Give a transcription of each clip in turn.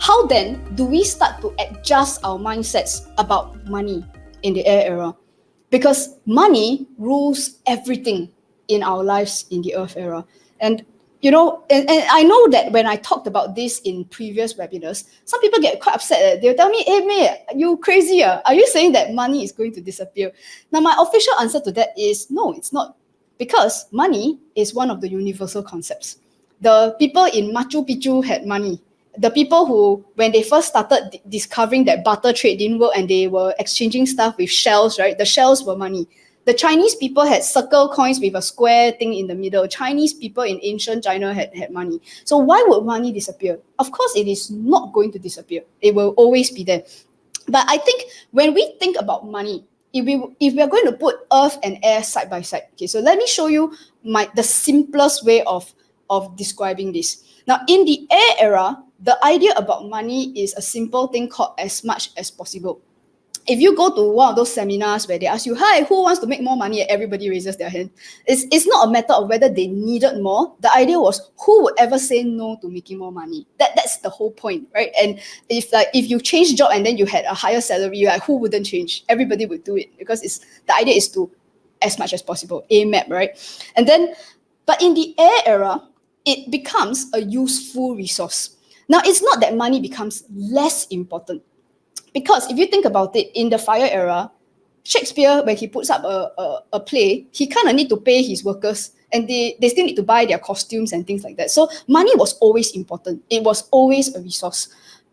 how then do we start to adjust our mindsets about money in the air era? Because money rules everything in our lives in the earth era. And and I know that when I talked about this in previous webinars, some people get quite upset. They'll tell me, hey, May, you crazy? Are you saying that money is going to disappear? Now, my official answer to that is no, it's not. Because money is one of the universal concepts. The people in Machu Picchu had money. The people who, when they first started discovering that barter trade didn't work and they were exchanging stuff with shells, right? The shells were money. The Chinese people had circle coins with a square thing in the middle. Chinese people in ancient China had money. So why would money disappear? Of course, it is not going to disappear. It will always be there. But I think when we think about money, if we are going to put earth and air side by side, okay, so let me show you the simplest way of describing this. Now, in the air era, the idea about money is a simple thing called as much as possible. If you go to one of those seminars where they ask you, hi, who wants to make more money? And everybody raises their hand. It's not a matter of whether they needed more. The idea was who would ever say no to making more money? That's the whole point, right? And if you change job and then you had a higher salary, like who wouldn't change? Everybody would do it because the idea is to as much as possible, AMAP, right? And then, but in the air era, it becomes a useful resource. Now, it's not that money becomes less important. Because if you think about it, in the fire era, Shakespeare, when he puts up a play, he kind of need to pay his workers and they still need to buy their costumes and things like that. So money was always important. It was always a resource.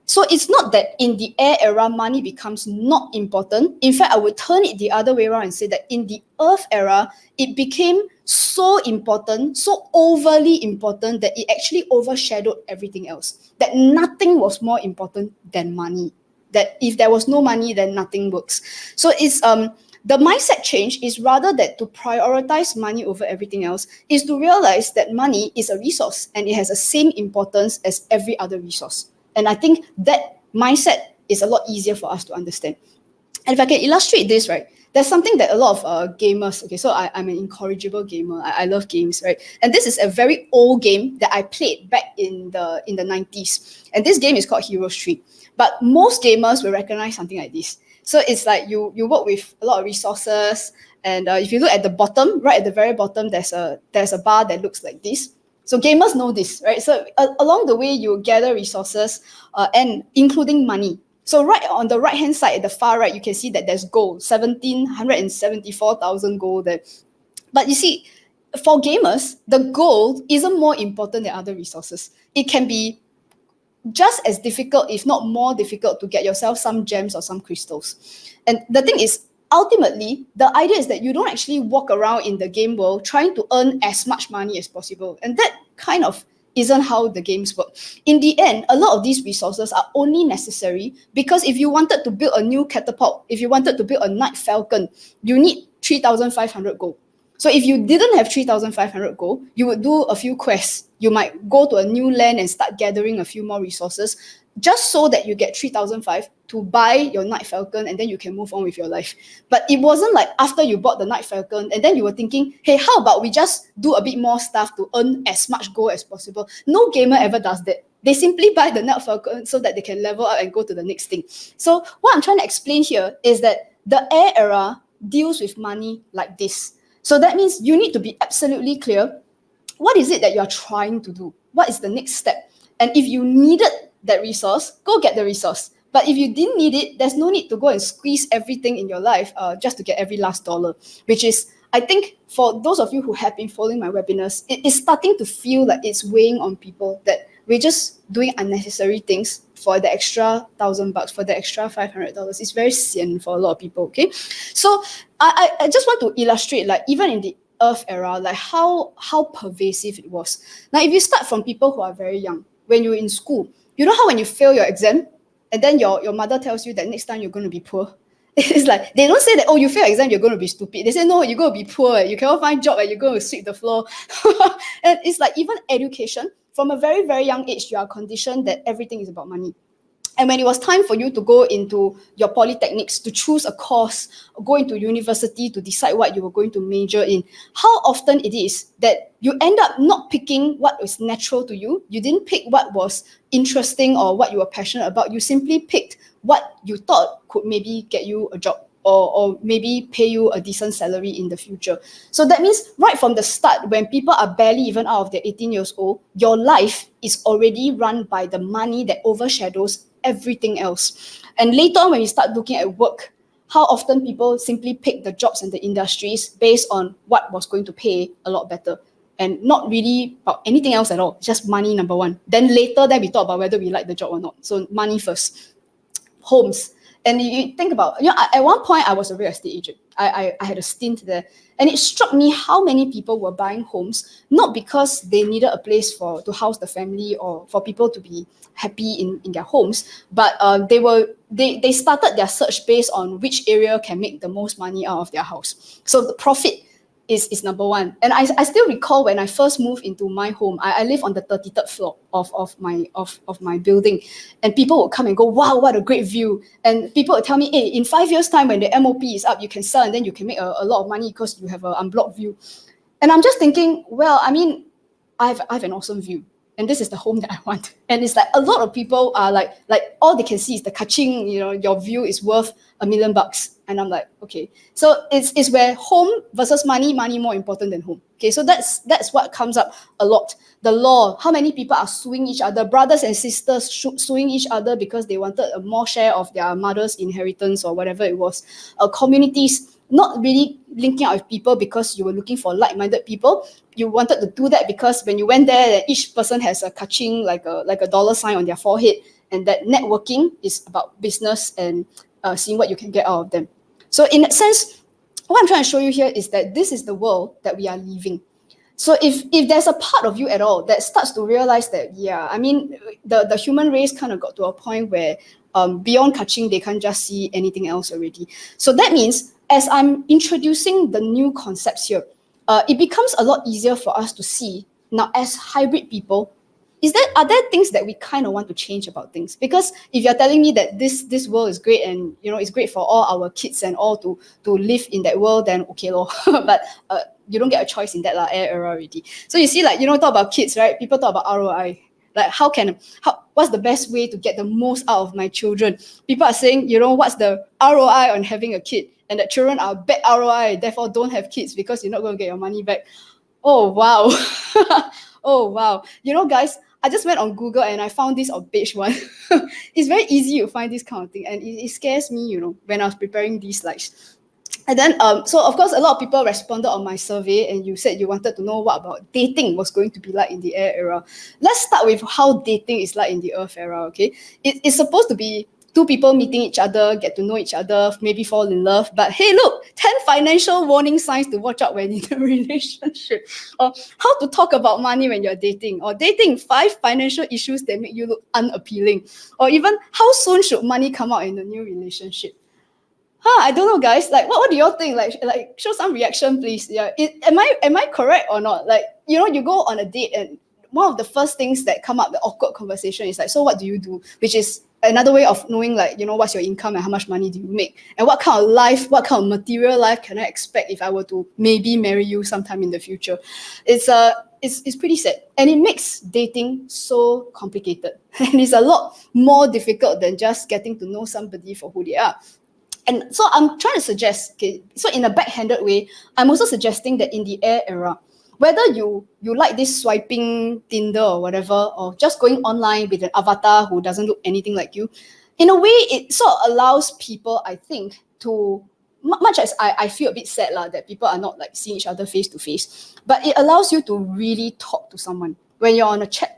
So it's not that in the air era, money becomes not important. In fact, I would turn it the other way around and say that in the earth era, it became so important, so overly important that it actually overshadowed everything else. That nothing was more important than money. That if there was no money, then nothing works. So it's the mindset change is rather that to prioritize money over everything else is to realize that money is a resource and it has the same importance as every other resource. And I think that mindset is a lot easier for us to understand. And if I can illustrate this, right, there's something that a lot of gamers, okay, so I'm an incorrigible gamer. I love games, right? And this is a very old game that I played back in the 90s. And this game is called Hero Street. But most gamers will recognize something like this. So it's like you work with a lot of resources. And if you look at the bottom, right at the very bottom, there's a bar that looks like this. So gamers know this, right? So along the way, you gather resources and including money. So right on the right-hand side, at the far right, you can see that there's gold, 1,774,000 gold there. But you see, for gamers, the gold isn't more important than other resources. It can be just as difficult, if not more difficult, to get yourself some gems or some crystals. And the thing is, ultimately, the idea is that you don't actually walk around in the game world trying to earn as much money as possible. And that kind of isn't how the games work. In the end, a lot of these resources are only necessary because if you wanted to build a new catapult, if you wanted to build a night falcon, you need 3,500 gold. So if you didn't have 3,500 gold, you would do a few quests. You might go to a new land and start gathering a few more resources just so that you get 3,500 to buy your Night Falcon and then you can move on with your life. But it wasn't like after you bought the Night Falcon and then you were thinking, hey, how about we just do a bit more stuff to earn as much gold as possible? No gamer ever does that. They simply buy the Night Falcon so that they can level up and go to the next thing. So what I'm trying to explain here is that the air era deals with money like this. So that means you need to be absolutely clear. What is it that you're trying to do? What is the next step? And if you needed that resource, go get the resource. But if you didn't need it, there's no need to go and squeeze everything in your life just to get every last dollar, which is, I think, for those of you who have been following my webinars, it is starting to feel like it's weighing on people that we're just doing unnecessary things for the extra $1,000, for the extra $500. It's very sian for a lot of people, okay? So I just want to illustrate, like, even in the Earth era, like how pervasive it was. Now, if you start from people who are very young, when you're in school, you know how when you fail your exam, and then your mother tells you that next time you're going to be poor? It's like, they don't say that, oh, you fail exam, you're going to be stupid. They say, no, you're going to be poor, you cannot find job, and you're going to sweep the floor. And it's like even education, from a very, very young age, you are conditioned that everything is about money. And when it was time for you to go into your polytechnics, to choose a course, go into university to decide what you were going to major in, how often it is that you end up not picking what was natural to you. You didn't pick what was interesting or what you were passionate about. You simply picked what you thought could maybe get you a job, or maybe pay you a decent salary in the future. So that means right from the start, when people are barely even out of their 18 years old, your life is already run by the money that overshadows everything else. And later on, when you start looking at work, how often people simply pick the jobs and the industries based on what was going to pay a lot better, and not really about anything else at all, just money, number one. Then later, then we talk about whether we like the job or not. So money first. Homes. And you think about, at one point I was a real estate agent. I had a stint there, and it struck me how many people were buying homes not because they needed a place to house the family or for people to be happy in their homes, but they started their search based on which area can make the most money out of their house. So the profit is number one. And I still recall when I first moved into my home, I live on the 33rd floor of my building, and people would come and go, wow, what a great view. And people would tell me, hey, in 5 years time when the MOP is up, you can sell and then you can make a lot of money because you have an unblocked view. And I'm just thinking, well, I mean, I have an awesome view, and this is the home that I want. And it's like a lot of people are like all they can see is the kaching, your view is worth $1 million. And I'm like, okay. So it's where home versus money more important than home. Okay, so that's what comes up a lot. The law, how many people are suing each other, brothers and sisters suing each other because they wanted a more share of their mother's inheritance or whatever it was. Communities not really linking out with people because you were looking for like-minded people. You wanted to do that because when you went there, each person has a kaching, like a dollar sign on their forehead, and that networking is about business and seeing what you can get out of them. So in that sense, what I'm trying to show you here is that this is the world that we are living. So if there's a part of you at all that starts to realize that, yeah, I mean, the human race kind of got to a point where beyond kaching, they can't just see anything else already. So that means as I'm introducing the new concepts here, it becomes a lot easier for us to see now as hybrid people. Are there things that we kind of want to change about things? Because if you're telling me that this world is great and it's great for all our kids and all to live in that world, then okay lor. But you don't get a choice in that era already. So you see, talk about kids, right? People talk about ROI. Like what's the best way to get the most out of my children? People are saying, what's the ROI on having a kid? And that children are bad ROI, therefore don't have kids because you're not going to get your money back. Oh wow. Oh wow. Guys, I just went on Google and I found this on page 1. It's very easy to find this kind of thing, and it scares me, when I was preparing these slides. And then, so of course, a lot of people responded on my survey, and you said you wanted to know what about dating was going to be like in the air era. Let's start with how dating is like in the earth era, okay? It's supposed to be two people meeting each other, get to know each other, maybe fall in love. But hey, look, 10 financial warning signs to watch out when in a relationship. Or how to talk about money when you're dating. Or dating, 5 financial issues that make you look unappealing. Or even how soon should money come out in a new relationship. I don't know, guys. What do y'all think? Like, show some reaction, please. Yeah, am I correct or not? You go on a date, and one of the first things that come up, the awkward conversation, is like, so what do you do? Which is another way of knowing, what's your income and how much money do you make, and what kind of life, what kind of material life can I expect if I were to maybe marry you sometime in the future? It's pretty sad, and it makes dating so complicated, and it's a lot more difficult than just getting to know somebody for who they are. And so I'm trying to suggest, okay, so in a backhanded way, I'm also suggesting that in the air era, whether you like this swiping Tinder or whatever, or just going online with an avatar who doesn't look anything like you, in a way, it sort of allows people, I think, to, much as I feel a bit sad that people are not seeing each other face to face, but it allows you to really talk to someone when you're on a chat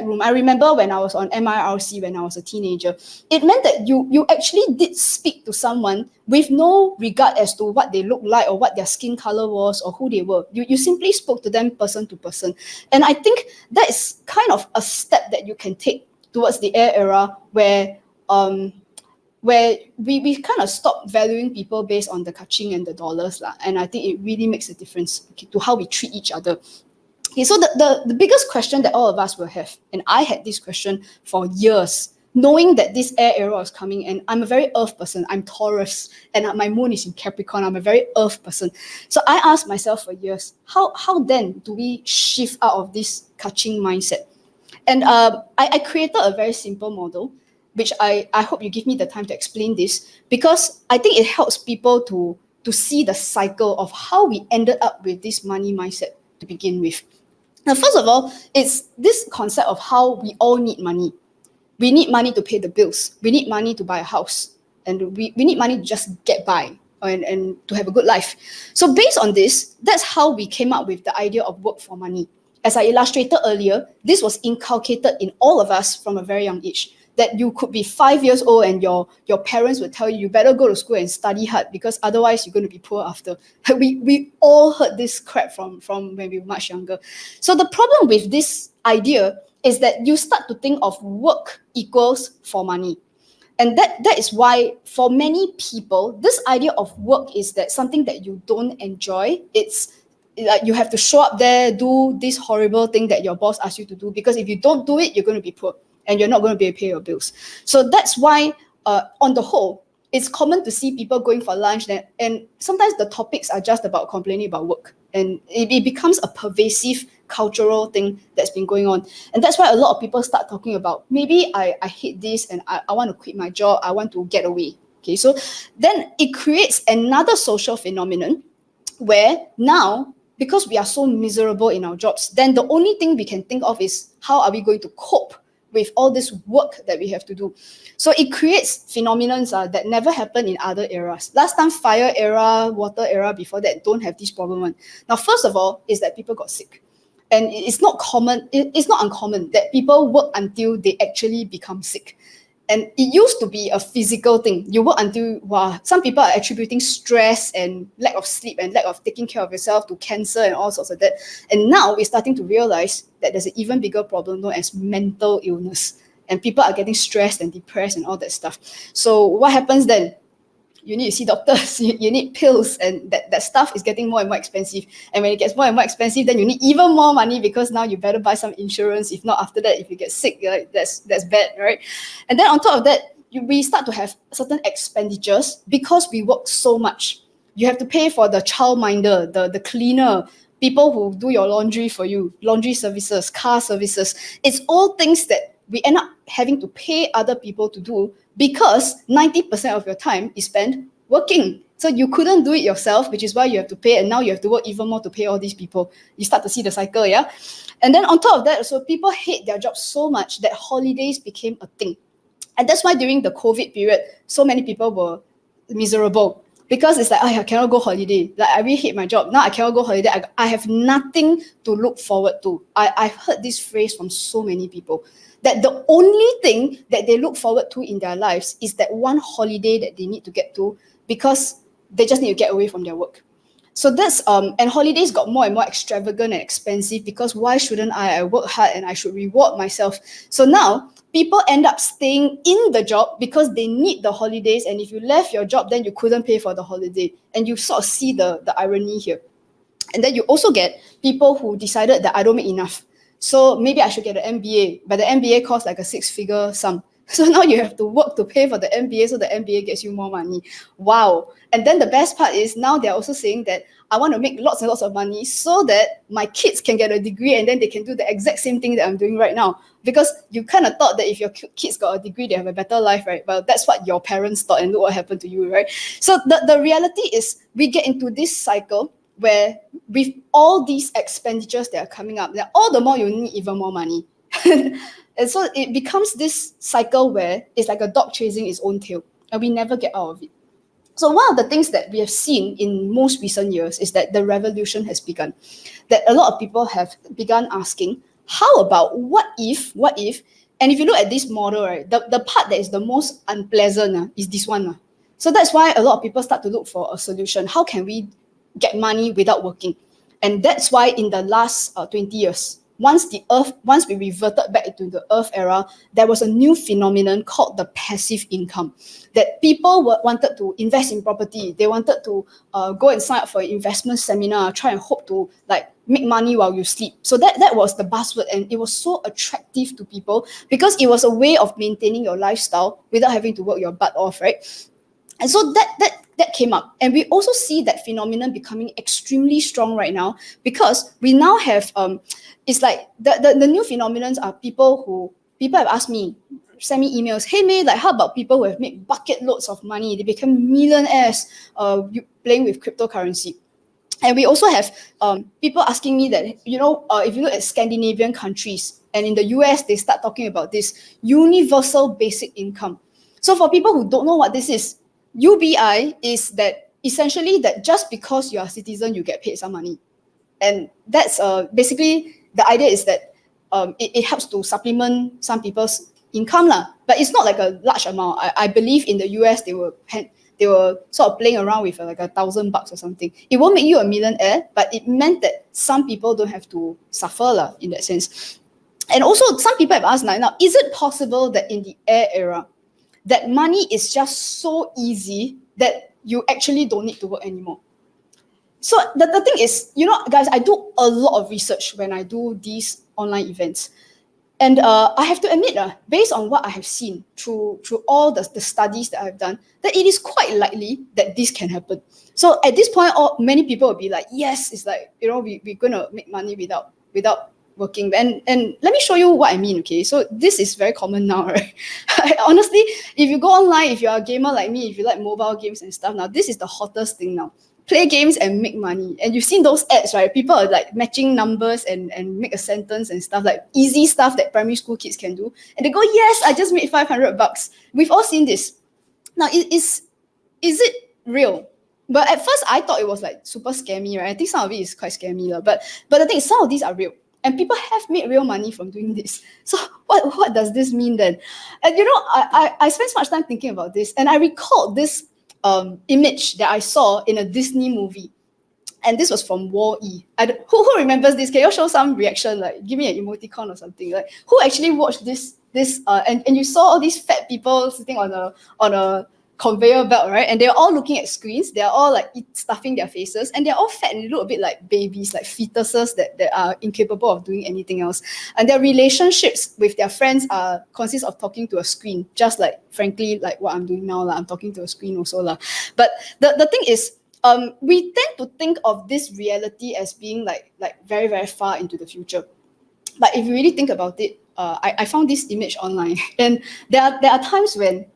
room. I remember when I was on MIRC when I was a teenager, it meant that you actually did speak to someone with no regard as to what they look like or what their skin color was or who they were. You simply spoke to them person to person. And I think that is kind of a step that you can take towards the air era where we kind of stop valuing people based on the kaching and the dollars. And I think it really makes a difference to how we treat each other. Okay, so the biggest question that all of us will have, and I had this question for years knowing that this air era is coming, and I'm a very earth person, I'm Taurus, and my moon is in Capricorn, I'm a very earth person. So I asked myself for years, how then do we shift out of this kaching mindset? And I created a very simple model, which I hope you give me the time to explain this, because I think it helps people to see the cycle of how we ended up with this money mindset to begin with. Now, first of all, it's this concept of how we all need money. We need money to pay the bills. We need money to buy a house. And we need money to just get by and to have a good life. So based on this, that's how we came up with the idea of work for money. As I illustrated earlier, this was inculcated in all of us from a very young age. That you could be 5 years old and your parents would tell you, you better go to school and study hard because otherwise you're going to be poor after. We all heard this crap from when we were much younger. So the problem with this idea is that you start to think of work equals for money. And that is why for many people, this idea of work is that something that you don't enjoy. It's like you have to show up there, do this horrible thing that your boss asks you to do, because if you don't do it, you're going to be poor and you're not going to be able to pay your bills. So that's why, on the whole, it's common to see people going for lunch, and sometimes the topics are just about complaining about work. And it becomes a pervasive cultural thing that's been going on. And that's why a lot of people start talking about, maybe I hate this and I want to quit my job, I want to get away. Okay, so then it creates another social phenomenon where now, because we are so miserable in our jobs, then the only thing we can think of is how are we going to cope with all this work that we have to do. So it creates phenomena that never happened in other eras. Last time, fire era, water era, before that, don't have this problem. Now, first of all, is that people got sick. And it's not common, it's not uncommon that people work until they actually become sick. And it used to be a physical thing. You work until, wow, some people are attributing stress and lack of sleep and lack of taking care of yourself to cancer and all sorts of that. And now we're starting to realize that there's an even bigger problem known as mental illness. And people are getting stressed and depressed and all that stuff. So what happens then? You need to see doctors, you need pills, and that stuff is getting more and more expensive. And when it gets more and more expensive, then you need even more money, because now you better buy some insurance. If not, after that, if you get sick, like, that's bad, right? And then on top of that, we start to have certain expenditures because we work so much. You have to pay for the childminder, the cleaner, people who do your laundry for you, laundry services, car services. It's all things that we end up having to pay other people to do, because 90% of your time is spent working. So you couldn't do it yourself, which is why you have to pay, and now you have to work even more to pay all these people. You start to see the cycle, yeah? And then on top of that, so people hate their jobs so much that holidays became a thing. And that's why during the COVID period, so many people were miserable, because it's like, I cannot go holiday. Like, I really hate my job. Now I cannot go holiday. I have nothing to look forward to. I've heard this phrase from so many people, that the only thing that they look forward to in their lives is that one holiday that they need to get to, because they just need to get away from their work. So that's and holidays got more and more extravagant and expensive, because why shouldn't I work hard and I should reward myself? So now people end up staying in the job because they need the holidays, and if you left your job, then you couldn't pay for the holiday. And you sort of see the irony here. And then you also get people who decided that I don't make enough, so maybe I should get an MBA, but the MBA costs like a 6-figure sum. So now you have to work to pay for the MBA, so the MBA gets you more money. Wow. And then the best part is now they're also saying that I want to make lots and lots of money so that my kids can get a degree, and then they can do the exact same thing that I'm doing right now. Because you kind of thought that if your kids got a degree, they have a better life, right? Well, that's what your parents thought, and look what happened to you, right? So the reality is we get into this cycle where with all these expenditures that are coming up, then all the more you need even more money. And so it becomes this cycle where it's like a dog chasing its own tail, and we never get out of it. So one of the things that we have seen in most recent years is that the revolution has begun. That a lot of people have begun asking, how about what if? And if you look at this model, right, the part that is the most unpleasant is this one. So that's why a lot of people start to look for a solution. How can we get money without working? And that's why in the last 20 years, once we reverted back into the Earth era, there was a new phenomenon called the passive income. That people wanted to invest in property. They wanted to go and sign up for an investment seminar, try and hope to like make money while you sleep. So that was the buzzword, and it was so attractive to people because it was a way of maintaining your lifestyle without having to work your butt off, right? And so that came up. And we also see that phenomenon becoming extremely strong right now because we now have, it's like the new phenomenons are people have asked me, send me emails, hey May, like how about people who have made bucket loads of money, they become millionaires playing with cryptocurrency. And we also have people asking me that, if you look at Scandinavian countries and in the US, they start talking about this universal basic income. So for people who don't know what this is, UBI is that essentially that just because you're a citizen, you get paid some money. And that's basically the idea is that it helps to supplement some people's income lah. But it's not like a large amount. I believe in the US, they were sort of playing around with like $1,000 or something. It won't make you a millionaire, but it meant that some people don't have to suffer lah, in that sense. And also some people have asked now, is it possible that in the air era, that money is just so easy that you actually don't need to work anymore? So the thing is, guys, I do a lot of research when I do these online events. And I have to admit, based on what I have seen through all the studies that I've done, that it is quite likely that this can happen. So at this point, many people will be like, yes, it's like, we're going to make money without working. And let me show you what I mean, okay? So this is very common now, right? Honestly, if you go online, if you're a gamer like me, if you like mobile games and stuff, now this is the hottest thing now. Play games and make money. And you've seen those ads, right? People are like matching numbers and make a sentence and stuff, like easy stuff that primary school kids can do. And they go, yes, I just made $500. We've all seen this. Now, is it real? But at first, I thought it was like super scammy, right? I think some of it is quite scammy. But the thing is, some of these are real. And people have made real money from doing this. So what does this mean then? And I spent so much time thinking about this, and I recalled this image that I saw in a Disney movie. And this was from Wall-E. Who remembers this? Can you show some reaction? Like, give me an emoticon or something. Like, who actually watched this? And you saw all these fat people sitting on a conveyor belt, right? And they're all looking at screens. They're all like stuffing their faces, and they're all fat and they look a bit like babies, like fetuses that are incapable of doing anything else. And their relationships with their friends consist of talking to a screen, just like, frankly, like what I'm doing now. I'm talking to a screen also. But the thing is, we tend to think of this reality as being like very, very far into the future. But if you really think about it, I found this image online, and there are times when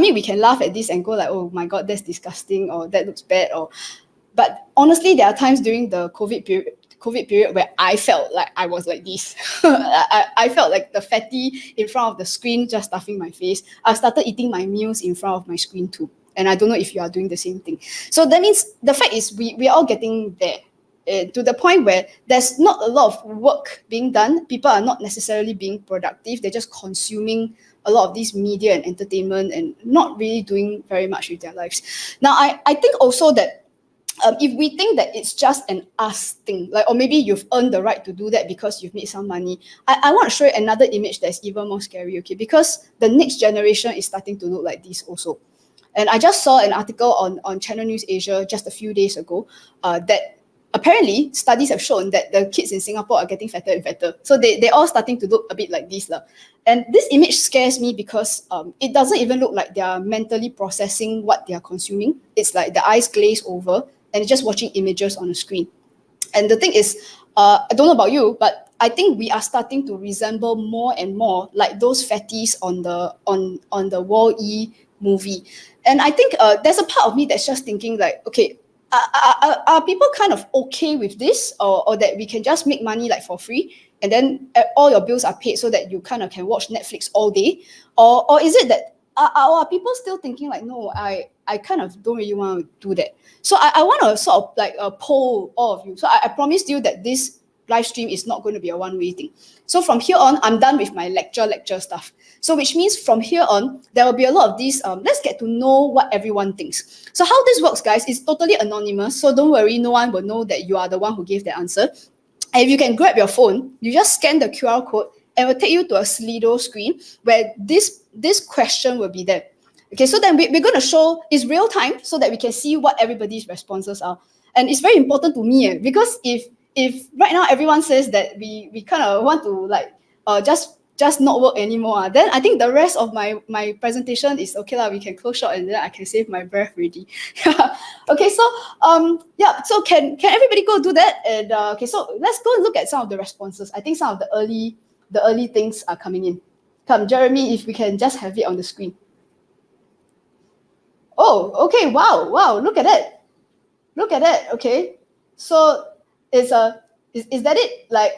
we can laugh at this and go like, oh my God, that's disgusting, or that looks bad, but honestly, there are times during the COVID period where I felt like I was like this. I felt like the fatty in front of the screen, just stuffing my face. I started eating my meals in front of my screen too. And I don't know if you are doing the same thing. So that means the fact is we are all getting there. To the point where there's not a lot of work being done. People are not necessarily being productive. They're just consuming a lot of these media and entertainment and not really doing very much with their lives. Now, I think also that if we think that it's just an us thing, like, or maybe you've earned the right to do that because you've made some money, I want to show you another image that's even more scary, okay? Because the next generation is starting to look like this also. And I just saw an article on Channel News Asia just a few days ago that apparently, studies have shown that the kids in Singapore are getting fatter and fatter. So they're all starting to look a bit like this. And this image scares me because it doesn't even look like they're mentally processing what they're consuming. It's like the eyes glaze over and just watching images on a screen. And the thing is, I don't know about you, but I think we are starting to resemble more and more like those fatties on the Wall-E movie. And I think there's a part of me that's just thinking like, okay, are people kind of okay with this, or that we can just make money like for free and then all your bills are paid so that you kind of can watch Netflix all day, or is it that are people still thinking like, no, I kind of don't really want to do that? So I want to sort of like poll all of you. So I promised you that this live stream is not going to be a one-way thing. So from here on, I'm done with my lecture stuff. So which means from here on, there will be a lot of these, let's get to know what everyone thinks. So how this works, guys, is totally anonymous. So don't worry, no one will know that you are the one who gave the answer. And if you can grab your phone, you just scan the QR code and it will take you to a Slido screen where this question will be there. Okay, so then we're going to show it's real time so that we can see what everybody's responses are. And it's very important to me because if right now everyone says that we kind of want to like just not work anymore, then I think the rest of my presentation is okay lah. We can close short and then I can save my breath already. Okay, so yeah, so can everybody go do that? And okay, so let's go and look at some of the responses. I think some of the early things are coming in. Come, Jeremy, if we can just have it on the screen. Oh, okay, wow, look at that. Look at that. Okay, so is that it? Like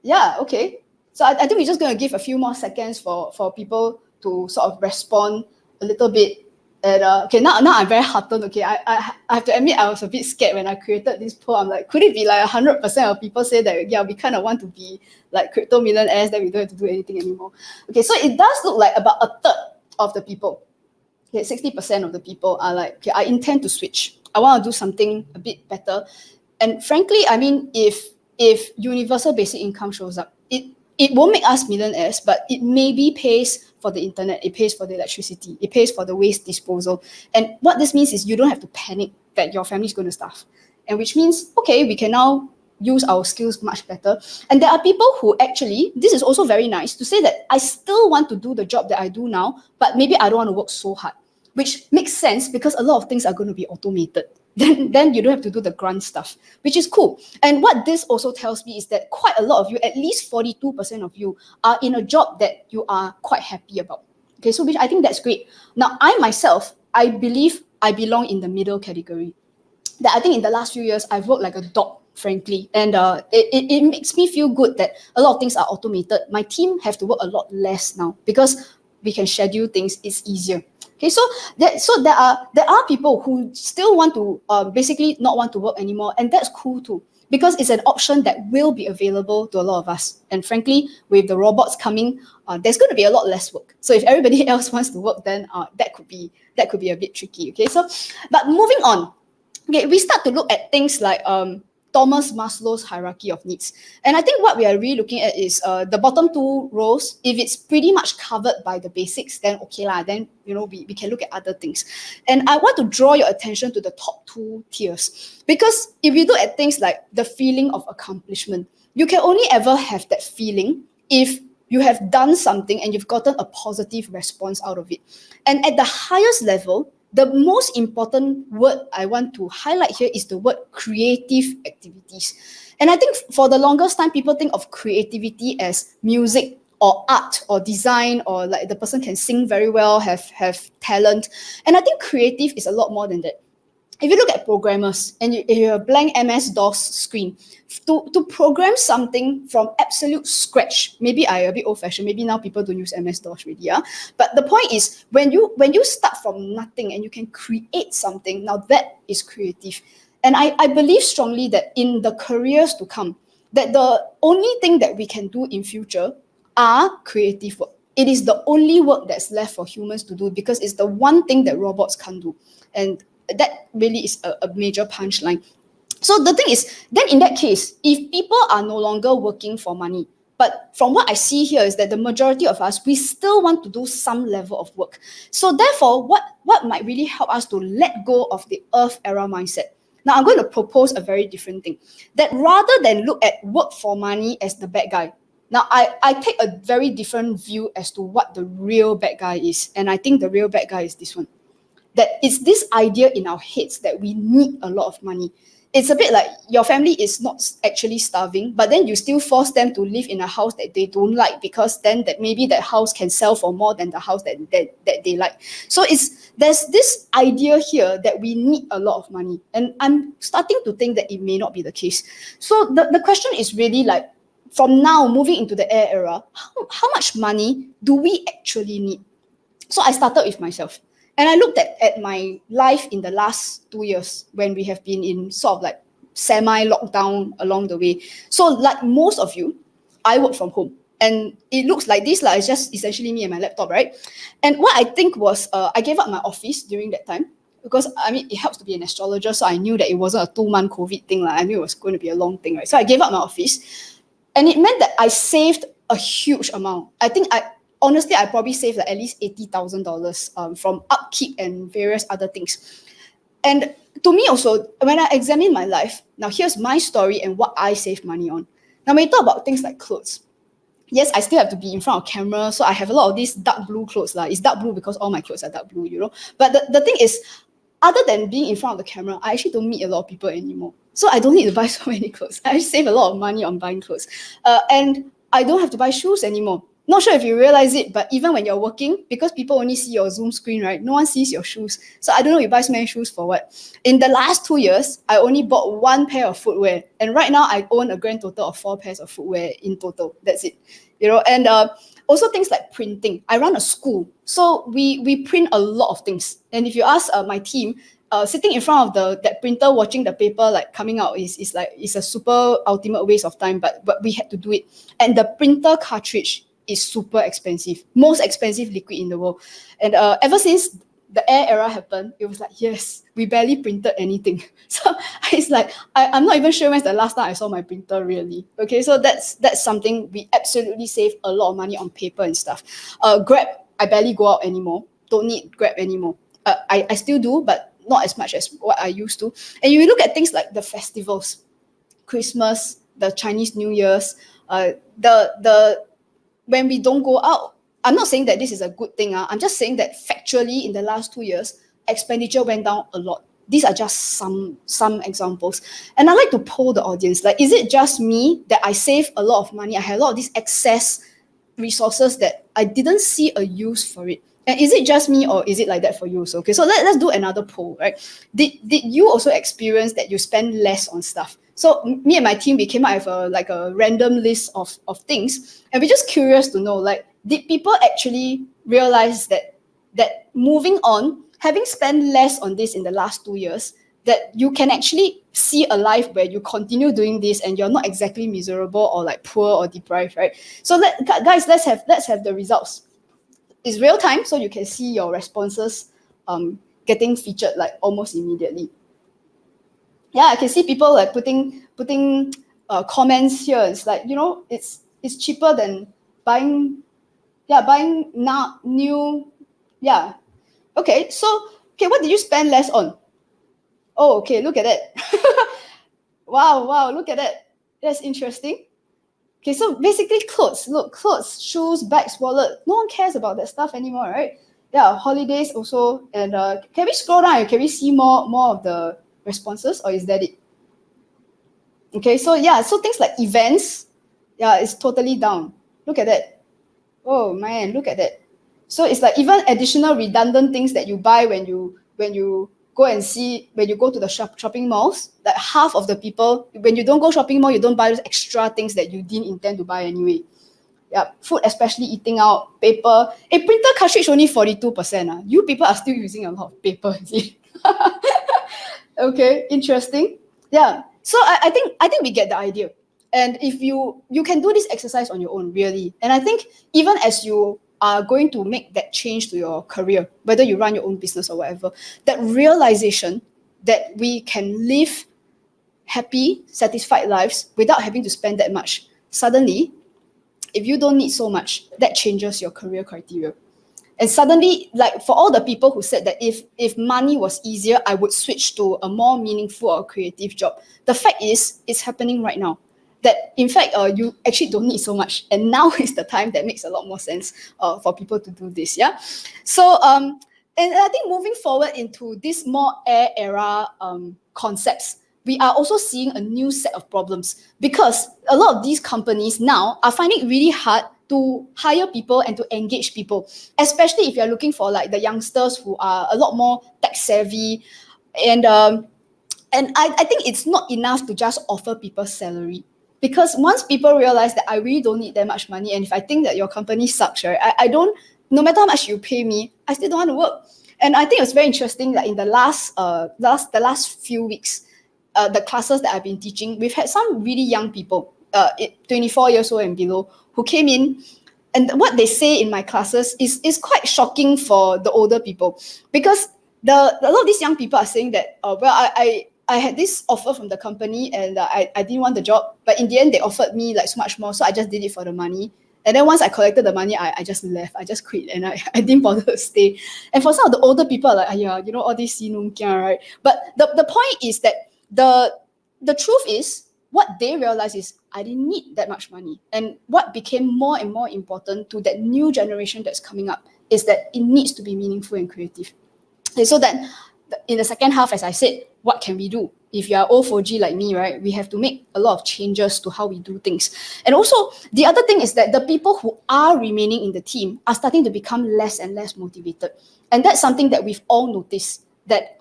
yeah, okay. So I think we're just going to give a few more seconds for people to sort of respond a little bit. And okay, now I'm very heartened. Okay, I have to admit I was a bit scared when I created this poll. I'm like, could it be like 100% of people say that yeah, we kind of want to be like crypto millionaires, that we don't have to do anything anymore. Okay, so it does look like about a third of the people. Okay, 60% of the people are like, okay, I intend to switch. I want to do something a bit better. And frankly, I mean, if universal basic income shows up, it won't make us millionaires, but it maybe pays for the internet, it pays for the electricity, it pays for the waste disposal. And what this means is you don't have to panic that your family is going to starve. And which means, okay, we can now use our skills much better. And there are people who actually, this is also very nice to say that I still want to do the job that I do now, but maybe I don't want to work so hard, which makes sense because a lot of things are going to be automated. Then you don't have to do the grunt stuff, which is cool. And what this also tells me is that quite a lot of you, at least 42% of you, are in a job that you are quite happy about. Okay, so which I think that's great. Now, I myself, I believe I belong in the middle category. That I think in the last few years, I've worked like a dog, frankly. And it makes me feel good that a lot of things are automated. My team have to work a lot less now because we can schedule things, it's easier. Okay, so there are people who still want to basically not want to work anymore, and that's cool too, because it's an option that will be available to a lot of us. And frankly, with the robots coming, there's going to be a lot less work. So if everybody else wants to work, then that could be a bit tricky. Okay, so but moving on, okay, we start to look at things like Thomas Maslow's hierarchy of needs. And I think what we are really looking at is the bottom two rows. If it's pretty much covered by the basics, then okay lah, then we can look at other things. And I want to draw your attention to the top two tiers. Because if you look at things like the feeling of accomplishment, you can only ever have that feeling if you have done something and you've gotten a positive response out of it. And at the highest level, the most important word I want to highlight here is the word creative activities. And I think for the longest time, people think of creativity as music or art or design, or like the person can sing very well, have talent. And I think creative is a lot more than that. If you look at programmers and you have a blank MS-DOS screen, to program something from absolute scratch, maybe I'm a bit old-fashioned, maybe now people don't use MS-DOS really, yeah? But the point is, when you start from nothing and you can create something, now that is creative. And I believe strongly that in the careers to come, that the only thing that we can do in future are creative work. It is the only work that's left for humans to do, because it's the one thing that robots can't do. And that really is a major punchline. So the thing is, then in that case, if people are no longer working for money, but from what I see here is that the majority of us, we still want to do some level of work. So therefore, what might really help us to let go of the Earth era mindset? Now, I'm going to propose a very different thing. That rather than look at work for money as the bad guy, now I take a very different view as to what the real bad guy is. And I think the real bad guy is this one. That it's this idea in our heads that we need a lot of money. It's a bit like your family is not actually starving, but then you still force them to live in a house that they don't like, because then that maybe that house can sell for more than the house that they like. So there's this idea here that we need a lot of money. And I'm starting to think that it may not be the case. So the question is really like, from now moving into the air era, how much money do we actually need? So I started with myself. And I looked at my life in the last 2 years when we have been in sort of like semi-lockdown along the way. So like most of you, I work from home. And it looks like this, like it's just essentially me and my laptop, right? And what I think was, I gave up my office during that time. because I mean, it helps to be an astrologer. So I knew that it wasn't a 2-month COVID thing. I knew it was going to be a long thing, right? So I gave up my office, and it meant that I saved a huge amount. I think honestly, I probably saved like at least $80,000 from upkeep and various other things. And to me also, when I examine my life, now here's my story and what I save money on. Now when you talk about things like clothes, yes, I still have to be in front of camera, so I have a lot of these dark blue clothes. It's dark blue because all my clothes are dark blue, you know. But the thing is, other than being in front of the camera, I actually don't meet a lot of people anymore. So I don't need to buy so many clothes. I save a lot of money on buying clothes. And I don't have to buy shoes anymore. Not sure if you realize it, but even when you're working, because people only see your Zoom screen, right? No one sees your shoes. So I don't know you buy so many shoes for what. In the last 2 years, I only bought 1 pair of footwear. And right now I own a grand total of 4 pairs of footwear in total. That's it. You know, and also things like printing. I run a school. So we print a lot of things. And if you ask my team, sitting in front of that printer watching the paper like coming out is a super ultimate waste of time, but we had to do it. And the printer cartridge is super expensive, most expensive liquid in the world. And ever since the air era happened, it was like, yes, we barely printed anything. So it's like, I'm not even sure when's the last time I saw my printer really. Okay, so that's something we absolutely save a lot of money on paper and stuff. Grab, I barely go out anymore. Don't need Grab anymore. I still do, but not as much as what I used to. And you look at things like the festivals, Christmas, the Chinese New Year's, when we don't go out. I'm not saying that this is a good thing. I'm just saying that factually in the last 2 years, expenditure went down a lot. These are just some examples. And I like to poll the audience, like, is it just me that I save a lot of money? I had a lot of these excess resources that I didn't see a use for it. And is it just me or is it like that for you also? Okay, so let's do another poll, right? Did you also experience that you spend less on stuff? So me and my team, we came up with a random list of things, and we're just curious to know, like, did people actually realize that moving on, having spent less on this in the last 2 years, that you can actually see a life where you continue doing this and you're not exactly miserable or like poor or deprived, right? So guys, let's have the results. It's real time, so you can see your responses getting featured like almost immediately. Yeah, I can see people like putting comments here. It's like, you know, it's cheaper than buying now new. Yeah. Okay, so what did you spend less on? Oh, okay, look at that. Wow, look at that. That's interesting. Okay, so basically clothes. Look, clothes, shoes, bags, wallet. No one cares about that stuff anymore, right? Yeah, holidays also. And can we scroll down? Can we see more of the responses, or is that it? Okay, so yeah, so things like events, yeah, it's totally down. Look at that. Oh man, look at that. So it's like even additional redundant things that you buy when you go to the shopping malls, like half of the people, when you don't go shopping mall, you don't buy those extra things that you didn't intend to buy anyway. Yeah, food, especially eating out, paper. A printer cartridge only 42%. You people are still using a lot of paper, see? Okay, interesting. Yeah. So I think we get the idea. And if you can do this exercise on your own, really. And I think even as you are going to make that change to your career, whether you run your own business or whatever, that realization that we can live happy, satisfied lives without having to spend that much. Suddenly, if you don't need so much, that changes your career criteria. And suddenly, like for all the people who said that if money was easier, I would switch to a more meaningful or creative job. The fact is, it's happening right now. That in fact, you actually don't need so much, and now is the time that makes a lot more sense for people to do this. Yeah. So and I think moving forward into this more air era concepts, we are also seeing a new set of problems because a lot of these companies now are finding it really hard to hire people and to engage people, especially if you're looking for like the youngsters who are a lot more tech savvy. And I think it's not enough to just offer people salary, because once people realize that I really don't need that much money, and if I think that your company sucks, right, I don't, no matter how much you pay me, I still don't want to work. And I think it's very interesting that in the last few weeks, the classes that I've been teaching, we've had some really young people, 24 years old and below, who came in, and what they say in my classes is quite shocking for the older people, because a lot of these young people are saying that, I had this offer from the company and I didn't want the job, but in the end they offered me like so much more, so I just did it for the money. And then once I collected the money, I just left. I just quit and I didn't bother to stay. And for some of the older people, are like, yeah, you know, all these right? But the point is that the truth is, what they realize is I didn't need that much money. And what became more and more important to that new generation that's coming up is that it needs to be meaningful and creative. And so that in the second half, as I said, what can we do? If you are O4G like me, right, we have to make a lot of changes to how we do things. And also, the other thing is that the people who are remaining in the team are starting to become less and less motivated. And that's something that we've all noticed, that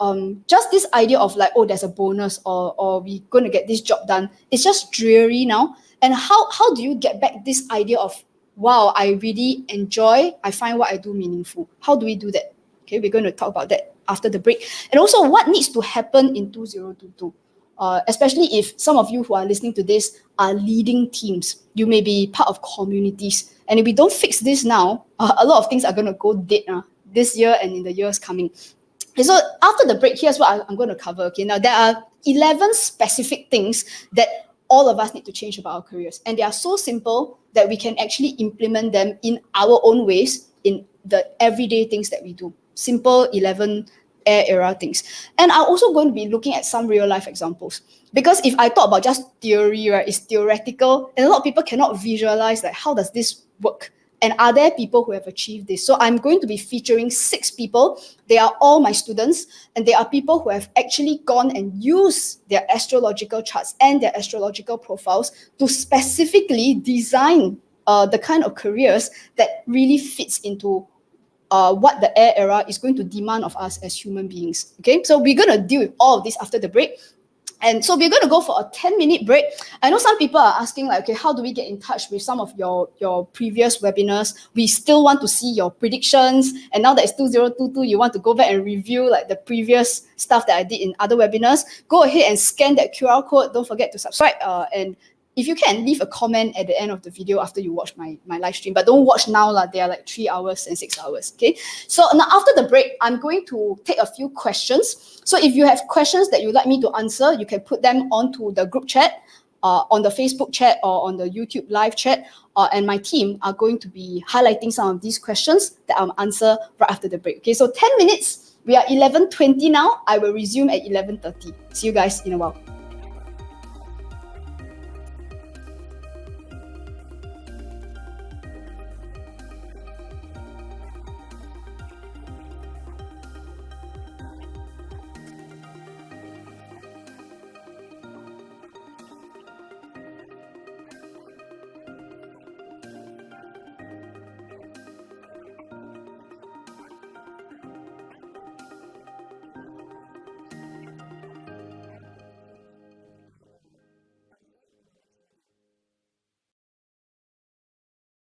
just this idea of like, oh, there's a bonus or we're going to get this job done, it's just dreary now. And how do you get back this idea of, wow, I really enjoy, I find what I do meaningful? How do we do that? Okay, we're going to talk about that after the break. And also what needs to happen in 2022, especially if some of you who are listening to this are leading teams. You may be part of communities. And if we don't fix this now, a lot of things are going to go dead this year and in the years coming. And so after the break, here's what I'm going to cover. Okay, now there are 11 specific things that all of us need to change about our careers. And they are so simple that we can actually implement them in our own ways in the everyday things that we do. Simple 11 era things. And I'm also going to be looking at some real life examples. Because if I talk about just theory, right, it's theoretical, and a lot of people cannot visualize like, how does this work? And are there people who have achieved this? So I'm going to be featuring 6 people. They are all my students, and they are people who have actually gone and used their astrological charts and their astrological profiles to specifically design the kind of careers that really fits into what the air era is going to demand of us as human beings. Okay, so we're going to deal with all of this after the break. And so we're going to go for a 10-minute break. I know some people are asking like, okay, how do we get in touch with some of your previous webinars? We still want to see your predictions. And now that it's 2022, you want to go back and review like the previous stuff that I did in other webinars. Go ahead and scan that QR code. Don't forget to subscribe. And if you can, leave a comment at the end of the video after you watch my live stream. But don't watch now. They are like 3 hours and 6 hours. Okay. So now after the break, I'm going to take a few questions. So if you have questions that you'd like me to answer, you can put them onto the group chat, on the Facebook chat, or on the YouTube live chat. And my team are going to be highlighting some of these questions that I'll answer right after the break. Okay. So 10 minutes. We are 11:20 now. I will resume at 11:30. See you guys in a while.